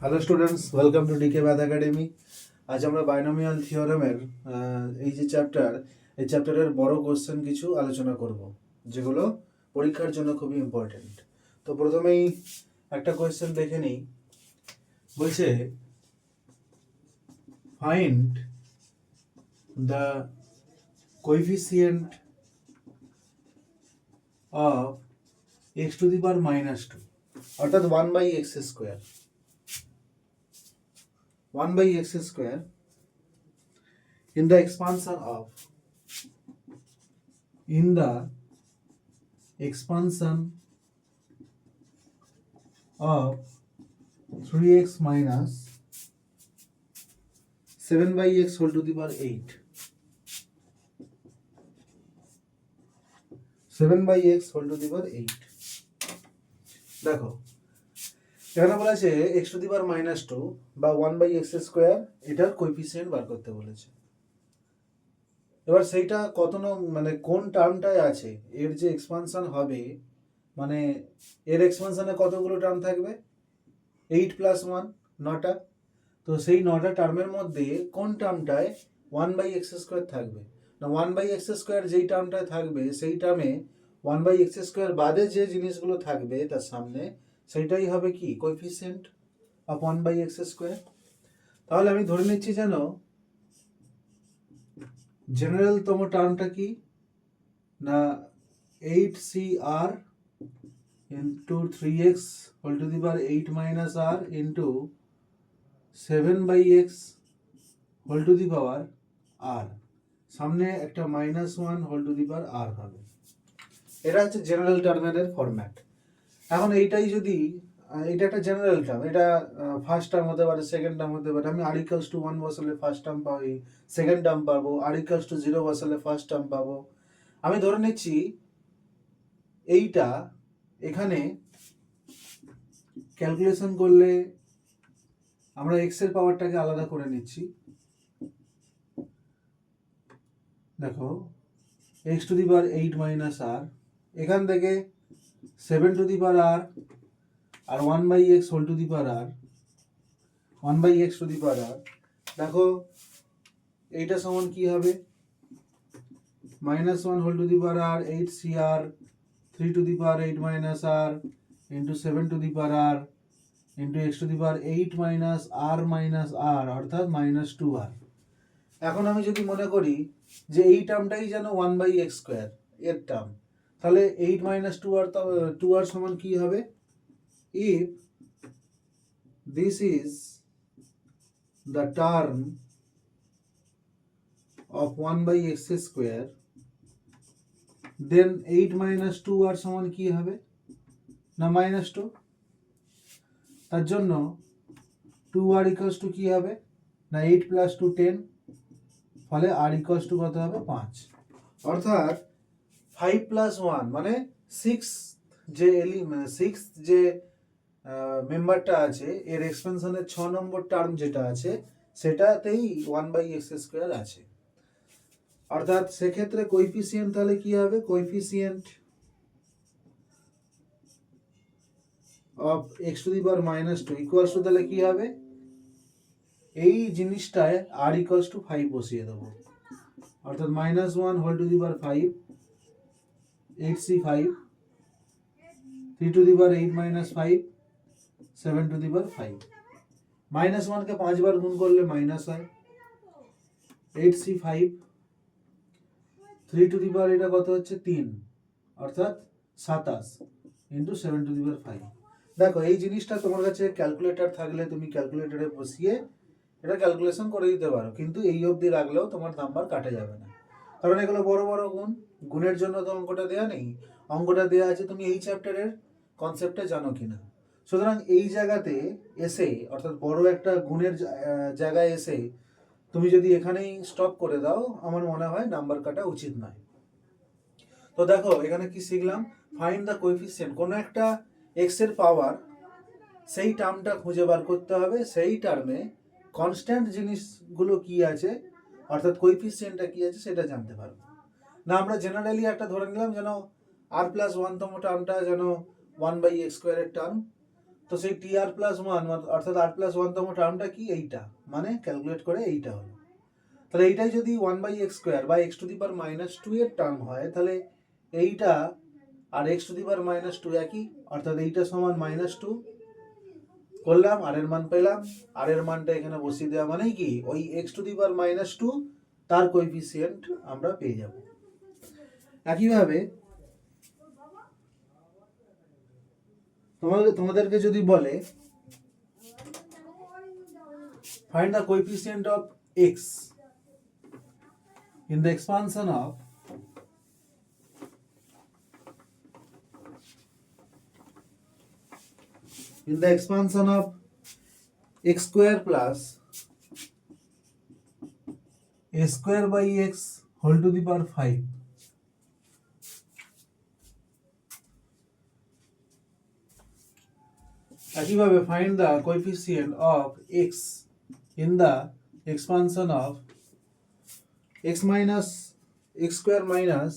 Hello students, welcome to DK math academy. আজ আমরা binomial থিওরেমের এই যে চ্যাপ্টার, এই চ্যাপ্টারের বড় কোশ্চেন কিছু আলোচনা করব, যেগুলো পরীক্ষার জন্য খুবই ইম্পর্টেন্ট। তো প্রথমেই একটা কোয়েশ্চেন দেখে নিই। বলছে find the coefficient of x to the power -2, অর্থাৎ 1/x square, 1/x square in the expansion of 3x minus 7/x whole to the power 8, 7/x whole to the power 8। দেখো এখানে বলেছে x to the power -2 বা 1/x square, এটার coefficient বার করতে বলেছে। এবার সেইটা কত মানে কোন টার্মটায় আছে, এর যে এক্সপানশন হবে, মানে এর এক্সপানশনে কতগুলো টার্ম থাকবে, 8 + 1 9টা। তো সেই 9টা টার্মের মধ্যে কোন টার্মটায় 1/x স্কোয়ার থাকবে না, 1/x স্কোয়ার যেই টার্মটায় থাকবে সেই টার্মে 1/x স্কোয়ার বাদে যে জিনিসগুলো থাকবে তার সামনে, সেইটাই হবে কি কোএফিসিয়েন্ট অফ 1/x স্কোয়ার। তাহলে আমি ধরে নিচ্ছি যেন জেনারেলতম টার্মটা কি না, 8cr into 3x whole to the power 8 minus r into 7/x whole to the power r, সামনে একটা -1 whole to the power r হবে। এটা হচ্ছে জেনারেল টার্মের ফরম্যাট। এখন এইটাই যদি এটা একটা জেনারেল টার্ম, এটা ফার্স্ট টার্ম হতে পারে, সেকেন্ড টার্ম হতে পারে। আমি r = 1 বসালে ফার্স্ট টার্ম পাবো, সেকেন্ড টার্ম পাবো। r = 0 বসালে ফার্স্ট টার্ম পাবো। আমি ধরে নিচ্ছি এইটা এখানে ক্যালকুলেশন করলে আমরা এক্স এর পাওয়ারটাকে আলাদা করে নিচ্ছি। দেখো x to the power 8 minus r, এখান থেকে 7 to the power r R 1/x whole to the power r, 1/x to the power r। দেখো এইটা সমান কি হবে, -1 whole to the power r 8cr 3 to the power 8 minus r into 7 to the power r into x to the power 8 minus r minus r, অর্থাৎ -2r। এখন আমি যদি মনে করি যে এই টার্মটাই যেন 1/x স্কোয়ার এর টার্ম, তাহলে 8 - 2r সমান কি হবে, if this is the term of 1/x square, then 8 - 2r সমান কি হবে না -2। তার জন্য 2r = কি হবে না 8 + 2 10, ফলে r = কত হবে 5। অর্থাৎ 5 + 1 মানে 6 যে যে মেম্বারটা আছে, এর এক্সপেনশনের 6 নম্বর টার্ম যেটা আছে সেটাতেই 1/x স্কোয়ার আছে। অর্থাৎ সেক্ষেত্রে কোএফিসিয়েন্ট তাহলে কি হবে, coefficient of x to the power -2 equals to, তাহলে কি হবে, এই জিনিসটায় r = 5 বসিয়ে দেবো। অর্থাৎ -1 whole to the power 5, 8c5 3 to the power 8 minus 5, 7 to the power 5। -1 কে 5 বার গুণ করলে মাইনাস হয়। 8c5 3 to the power এটা কত হচ্ছে 3, অর্থাৎ 27 into 7 to the power 5। দেখো এই জিনিসটা তোমার কাছে ক্যালকুলেটর থাকলে তুমি ক্যালকুলেটরে বসিয়ে এটা ক্যালকুলেশন করে দিতে পারো, কিন্তু এই অবধি রাখলেও তোমার নাম্বার কাটা যাবে না, কারণ এগুলো বড় বড় গুণ। গুণের জন্য তো অঙ্কটা দেওয়া নেই, অঙ্কটা দেওয়া আছে তুমি এই চ্যাপ্টারের কনসেপ্টটা জানো কিনা। সুতরাং এই জায়গাতে এসে, অর্থাৎ বড় একটা গুণের জায়গায় এসে তুমি যদি এখানেই স্টপ করে দাও, আমার মনে হয় নাম্বার কাটা উচিত নয়। তো দেখো এখানে কি শিখলাম, ফাইন্ড দ্য কোএফিসিয়েন্ট, কোনো একটা এক্স এর পাওয়ার, সেই টার্মটা খুঁজে বার করতে হবে, সেই টার্মে কনস্ট্যান্ট জিনিসগুলো কি আছে, অর্থাৎ কোএফিসিয়েন্টটা কি আছে সেটা জানতে পারবো না। আমরা জেনারেলি একটা ধরে নিলাম যেন r + 1তম টার্মটা যেন 1/x স্কোয়ারের টার্ম, তো সেই টি আর প্লাস ওয়ান অর্থাৎ আর প্লাস ওয়ানতম টার্মটা কি এইটা, মানে ক্যালকুলেট করে এইটা হলো। তাহলে এইটাই যদি 1/x² বা x⁻⁻2 এর টার্ম হয়, তাহলে এইটা আর x⁻⁻2 একই, অর্থাৎ এইটা সমান -2 করলাম, আর এর মান পেলাম, আর এর মানটা এখানে বসিয়ে দেওয়া মানেই কি ওই x⁻2 তার কোএফিসিয়েন্ট আমরা পেয়ে যাব। একইভাবে তোমাদেরকে যদি বলে find the coefficient of x in the expansion of x² plus a² x whole to the power 5, একইভাবে find the coefficient of x in the expansion of x² minus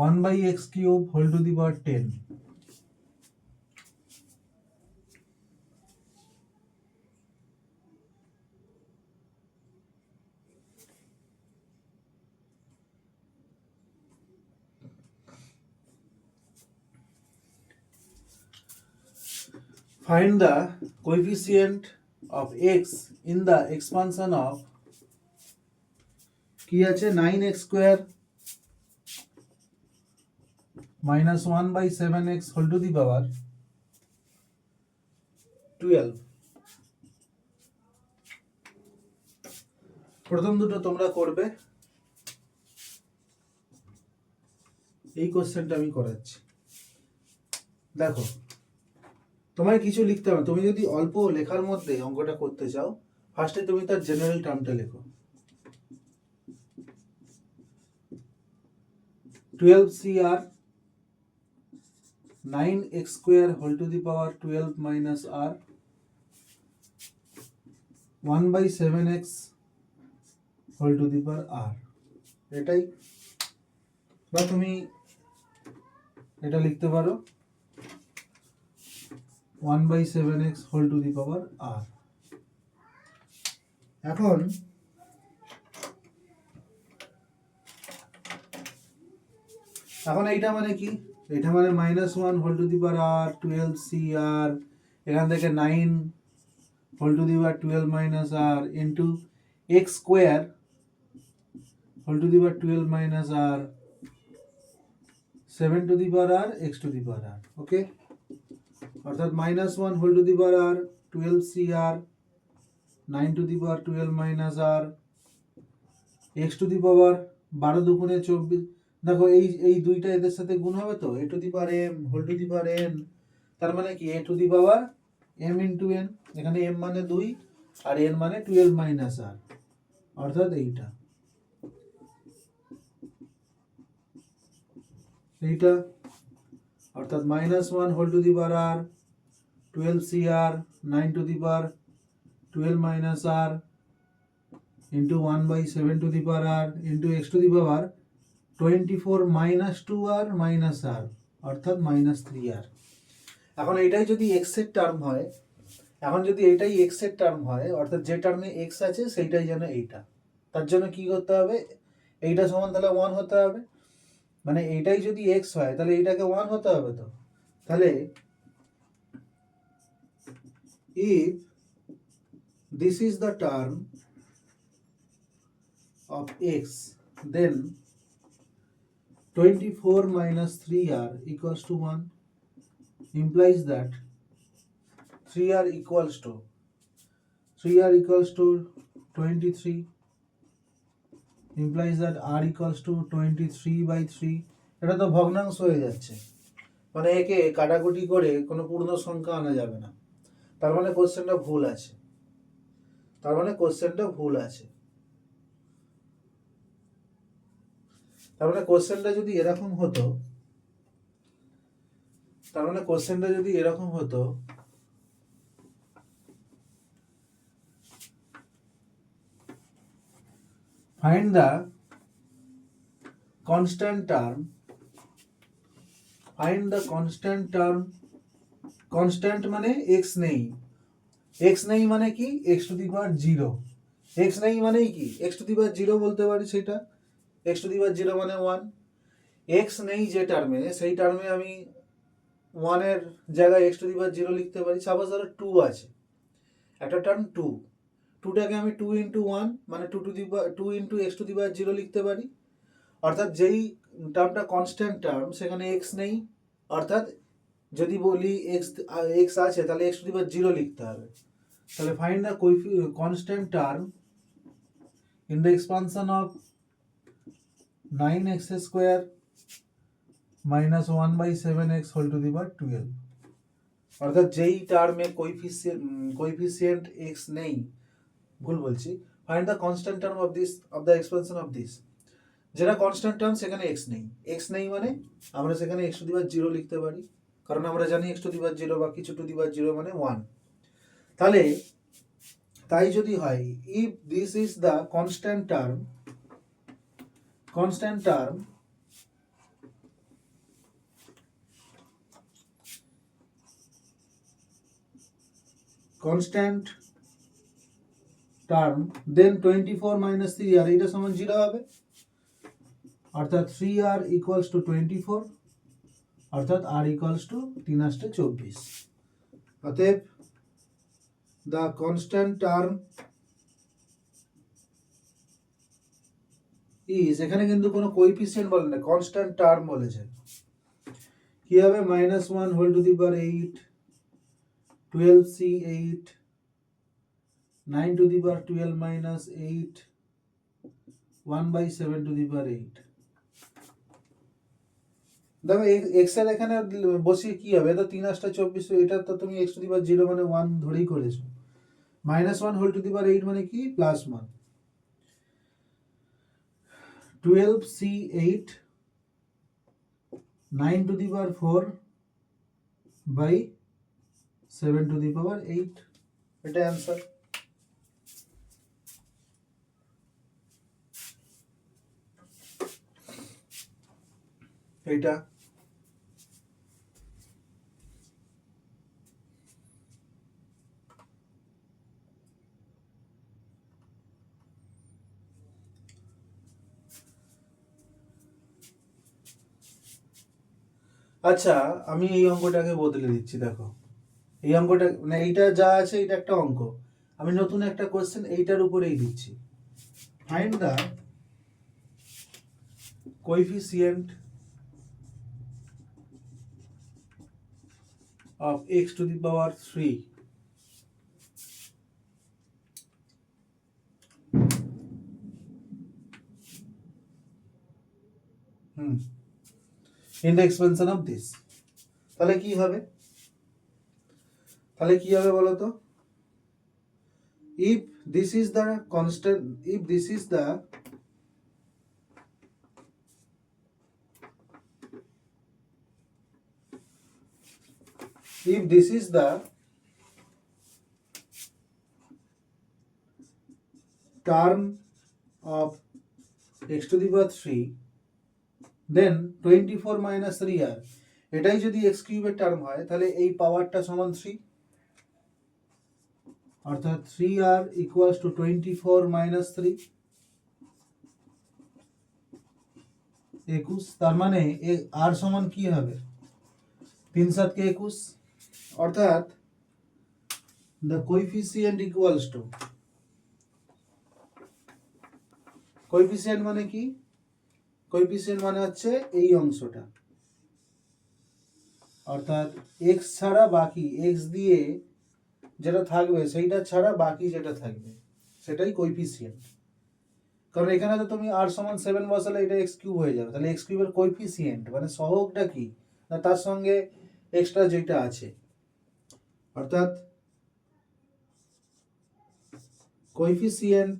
1/x³ whole to the power 10. Find the coefficient of x in the expansion of কি আছে 9x² minus 1/7x whole to the power 12. প্রথম দুটো তোমরা করবে, এই কোশ্চেনটা আমি করাচ্ছি। দেখো, তোমায় কিছু লিখতে হবে। তুমি যদি অল্প লেখার মধ্যে অঙ্কটা করতে চাও, ফার্স্টে তুমি তার জেনারেল টার্মটা লেখো। 12CR 9x² whole to the power 12 minus r 1/7x whole to the power r, এটাই। বা তুমি এটা লিখতে পারো 1/7x whole to the power r। এখন এইটা মানে কি, এটা মানে -1 whole to the power r 12CR, এখান থেকে 9 whole to the power 12 minus r into x² whole to the power 12 minus r 7 to the power r x to the power r, ওকে। অর্থাৎ -1 whole to the power r 12CR 9 to the power 12 minus r x to the power 12 দুগুণে 24। দেখো এই দুইটা এদের সাথে গুণ হবে তো, a to the power m whole to the power n, তার মানে কি a to the power m into n, এখানে m মানে 2 আর n মানে 12 minus r, অর্থাৎ এইটা অর্থাৎ -1 whole to the power r 12CR 9 to the power 12 minus r into 1/7 to the power r into x to the power 24 minus 2r minus r, অর্থাৎ -3r। এখন এইটাই যদি x এর টার্ম হয়, অর্থাৎ যে টার্মে x আছে সেইটাই যেন এইটা, তার জন্য কি করতে হবে, এইটা সমান তাহলে 1 হতে হবে, মানে এইটাই যদি x হয় তাহলে এইটাকে 1 হতে হবে। তো তাহলে if this is the term of x, then 24 minus 3r equals to 1, implies that 3r equals to 23, implies that r equals to 23/3। এটা তো ভগ্নাংশ হয়ে যাচ্ছে, মানে একে কাটাকুটি করে কোনো পূর্ণ সংখ্যা আনা যাবে না, তার মানে কোশ্চেনটা ভুল আছে, তার মানে কোশ্চেনটা যদি এরকম হতো, find the constant term constant মানে এক্স নেই, এক্স নেই মানে কি x to the power zero, x নেই মানেই কি x to the power zero বলতে পারি, সেটা x to the power zero মানে ওয়ান। এক্স নেই যে টার্মে, সেই টার্মে আমি ওয়ানের জায়গায় x to the power zero লিখতে পারি। সাপোজ ধরো টু আছে, একটা টার্ম টু, টুটাকে আমি টু ইন্টু ওয়ান মানে two into x to the power zero লিখতে পারি। অর্থাৎ যেই টার্মটা কনস্ট্যান্ট টার্ম সেখানে এক্স নেই, অর্থাৎ যদি বলি এক্স আছে তাহলে x to the power zero লিখতে হবে। তাহলে find the constant term in the expansion of 9x square minus 1/7x whole to the power 12। অর্থাৎ যেই টার্মে কোইফিসিয়েন্ট এক্স নেই, ভুল বলছি, find the constant term of the expansion of this. যেটা কনস্ট্যান্ট টার্ম সেখানে এক্স নেই, এক্স নেই মানে আমরা সেখানে x to the power zero লিখতে পারি, কারণ আমরা জানি x to the power zero বা কিছু টু দি পাওয়ার জিরো মানে ওয়ান। তাহলে তাই যদি হয়, if this is the constant term constant term then 24 minus 3r এটা সমান 0 হবে, অর্থাৎ 3r equals to 24, অর্থাৎ r equals to 3 * 24। অতএব the constant term is, এখানে কিন্তু কোনো কোএফিসিয়েন্ট বলে না, কনস্ট্যান্ট টার্ম বলেছে। কি হবে -1 whole to the power 8, 12c8, 9 to the power 12 minus 8, 1/7 to the power 8। দেখো এক্স এর এখানে বসিয়ে কি হবে, তো 3 * 24, এটা তো তুমি এক্স টু দি পাওয়ার 0 মানে 1 ধরেই করেছো। -1 হোল টু দি পাওয়ার 8 মানে কি +1, 12c8, 9 to the power 4/7 to the power 8, এটা অ্যান্সার। এইটা আচ্ছা, আমি এই অঙ্কটাকে বদলে দিচ্ছি। দেখো এই অঙ্কটা মানে এইটা যা আছে এটা একটা অঙ্ক, আমি নতুন একটা কোশ্চেন এইটার উপরেই দিচ্ছি। Find the coefficient of x to the power 3 in the expansion of this। তাহলে কি হবে বলো তো, if this is the constant, if this is the term of x to the power 3 then 24 minus 3r, এটাই যদি x কিউবের term হয় তাহলে এই পাওয়ারটা সমান 3, অর্থাৎ 3r equals to 24 minus 3, 21। তার মানে r সমান কি হবে 3 × 7 = 21, অর্থাৎ the coefficient equals to, coefficient মানে কি, কোএফিসিয়েন্ট মানে হচ্ছে এই অংশটা, অর্থাৎ x ছাড়া বাকি, x দিয়ে যেটা থাকবে সেইটা ছাড়া বাকি যেটা থাকবে সেটাই কোএফিসিয়েন্ট। কারণ এখানে তো তুমি r সমান 7 বসালে এটা x কিউব হয়ে যাবে, তাহলে x কিউবের কোএফিসিয়েন্ট মানে সহগটা কি না তার সঙ্গে এক্সট্রা যেটা আছে, অর্থাৎ coefficient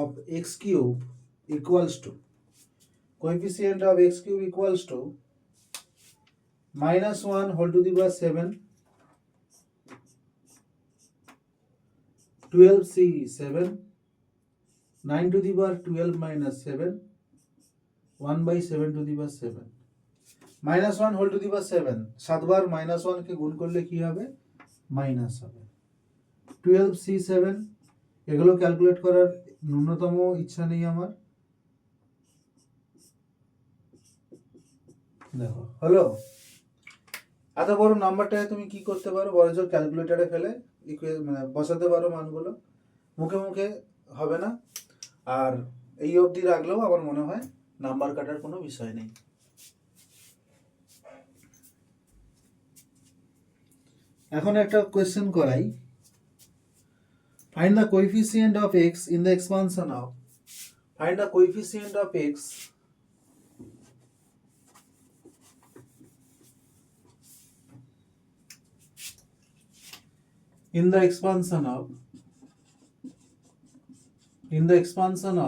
of x cube equals to, coefficient of x cube equals to -1 whole to the power 7, 12c7, 9 to the power 12 minus 7, 1/7 to the power 7। -1 whole to the power 7, 7 বার -1 কে গুণ করলে কি হবে? মাইনাস হবে। 12C7, এগুলো ক্যালকুলেট করার ন্যূনতম ইচ্ছা নেই আমার। দেখো হলো। এত বড় নাম্বারটাকে তুমি কি করতে পারো? বড়জোর ক্যালকুলেটরে ফেলে মানে বসাতে পারো মানগুলো, মুখে মুখে হবে না। আর এই অবধি রাখলেও আমার মনে হয় নাম্বার কাটার কোনো বিষয় নেই। এখন একটা কোয়েশ্চেন করাই। Find the coefficient of x in the expansion of, find the coefficient of x in the expansion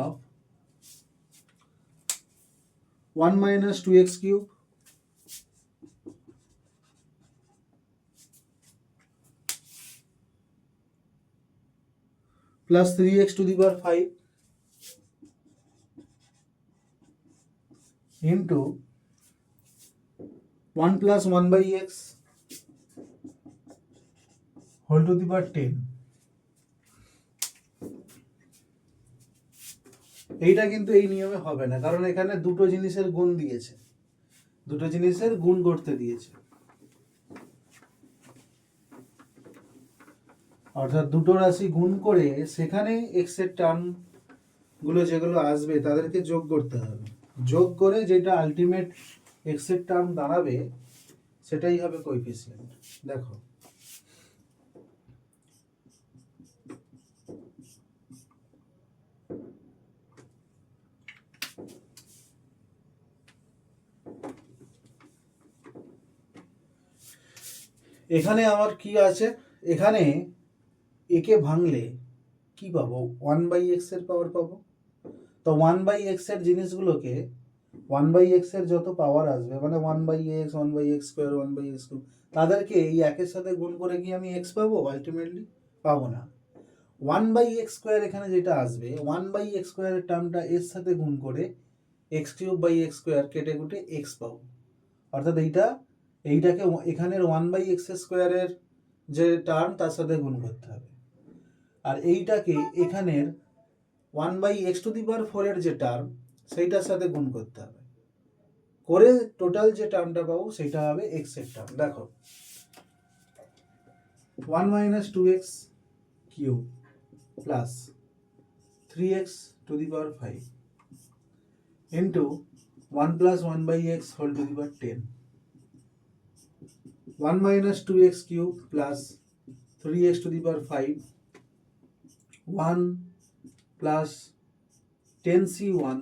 of 1 minus 2x cube plus 3x to the power 5 into 1 plus 1 by x whole to the power 10। এইটা কিন্তু এই নিয়মে হবে না, কারণ এখানে দুটো জিনিসের গুণ দিয়েছে, দুটো জিনিসের গুণ করতে দিয়েছে, অর্থাৎ দুটো রাশি গুণ করে সেখানে এক্স এর টার্ম গুলো যেগুলো আসবে তাদেরকে যোগ করতে হবে। যোগ করে যেটা আলটিমেট এক্স এর টার্ম দাঁড়াবে সেটাই হবে কোএফিসিয়েন্ট। দেখো এখানে আমার কি আছে, এখানে একে ভাঙলে কি পাবো? 1/x এর পাওয়ার পাবো। তো 1/x এর জিনিসগুলোকে 1/x এর যত পাওয়ার আসবে মানে 1/x, 1/x square, 1/x cube, তাদেরকে এই একের সাথে গুণ করে কি আমি x পাবো? আলটিমেটলি পাবো না। 1/x স্কোয়ার এখানে যেটা আসবে, 1/x স্কোয়ারের টার্মটা এর সাথে গুণ করে x cube by x square কেটে কুটে x পাবো। অর্থাৎ এইটাকে এখানের 1/x স্কোয়ারের যে টার্ম তার সাথে গুণ করতে হবে, আর এইটাকে এখানের 1/x টু দি পাওয়ার 4 এর যে টার্ম সেইটার সাথে গুণ করতে হবে, করে টোটাল যে টার্মটা পাবো সেটা হবে x এর টার্ম। দেখো 1 minus 2x cube plus 3x two the power 5 into 1 plus 1/x whole to the power 10, 1 minus 2x cube plus 3x to the power 5, 1 plus 10c1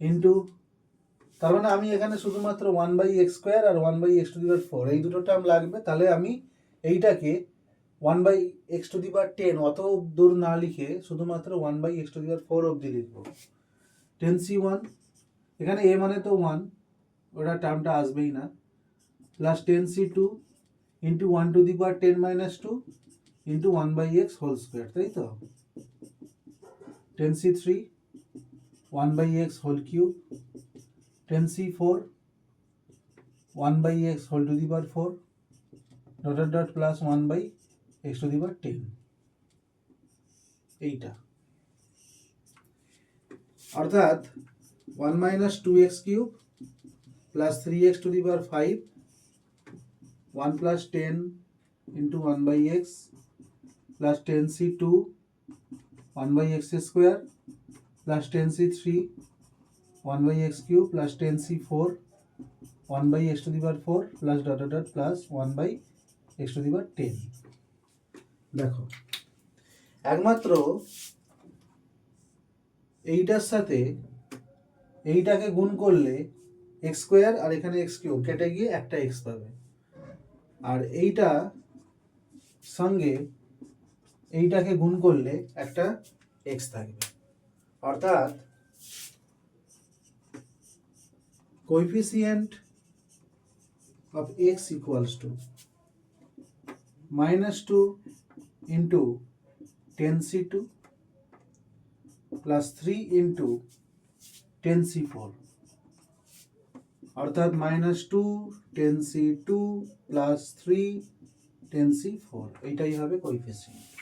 into, তার মানে আমি এখানে শুধুমাত্র 1/x square R 1/x to the power 4 এই দুটো term লাগবে, তাহলে আমি এইটাকে 1/x টু দি পাওয়ার 10 অত দূর না লিখে শুধুমাত্র 1/x টু দি পাওয়ার 4 অবধি লিখবো। 10c1, এখানে a মানে তো 1, ওটা টার্মটা আসবেই না, plus 10c2 into 1 to the power 10 minus 2 into 1/x whole square, তাই তো? 10c3 1/x whole cube, 10c4 1/x whole to the power 4 dot dot plus 1/x to the power 10, এইটা। অর্থাৎ 1 minus 2x cube plus 3x to the power 5, 1 plus 10 into 1/x plus 10c2 1/x square plus 10c3 1/x cube plus 10c4 1/x to the power 4 plus dot dot dot plus 1/x to the power 10। দেখো একমাত্র এইটার সাথে এইটাকে গুণ করলে x square আর এখানে x cube কেটে গিয়ে একটা x পাবে, আর এইটা সঙ্গে এইটাকে গুণ করলে একটা x থাকবে। অর্থাৎ coefficient of x equals to -2 into 10c2 plus 3 into 10c4 অর্থাৎ -2 10c2 + 3 10c4, এইটাই হবে কোএফিসিয়েন্ট।